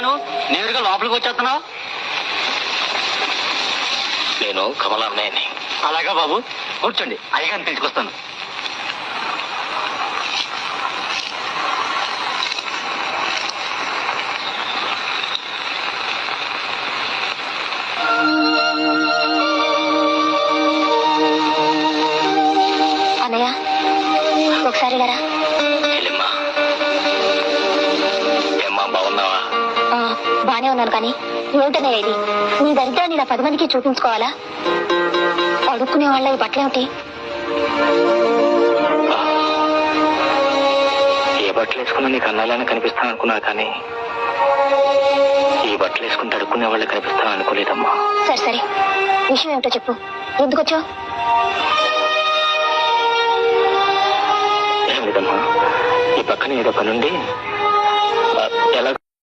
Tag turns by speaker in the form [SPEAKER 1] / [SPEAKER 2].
[SPEAKER 1] అడిగాను, నేరుగా లోపలికి వచ్చేస్తున్నావు.
[SPEAKER 2] నేను కమలాన్నయ్యని.
[SPEAKER 1] అలాగా బాబు, కూర్చోండి, అయ్యగారిని పిలుచుకొస్తాను.
[SPEAKER 3] అన్నయ్య ఒకసారి గారా.
[SPEAKER 2] ఏమ్మా బాగున్నావా?
[SPEAKER 3] బానే ఉన్నాను, కానీ ఏమిటన్నయ్య ఇది? నీ దరిద్రాన్ని ఇలా 10 మందికి చూపించుకోవాలా? అడుక్కునే వాళ్ళ ఈ బట్టలేమిటి?
[SPEAKER 2] ఏ బట్టలు వేసుకున్నా నీకు అన్నాలని కనిపిస్తాను అనుకున్నా, కానీ ఈ బట్టలు వేసుకుంటే అడుక్కునే వాళ్ళే కనిపిస్తాను అనుకోలేదమ్మా.
[SPEAKER 3] సరే సరే, విషయం ఏమిటో చెప్పు. ఎందుకు వచ్చావు?
[SPEAKER 2] ఏం లేదమ్మా, ఈ పక్కన ఏదో పనుండి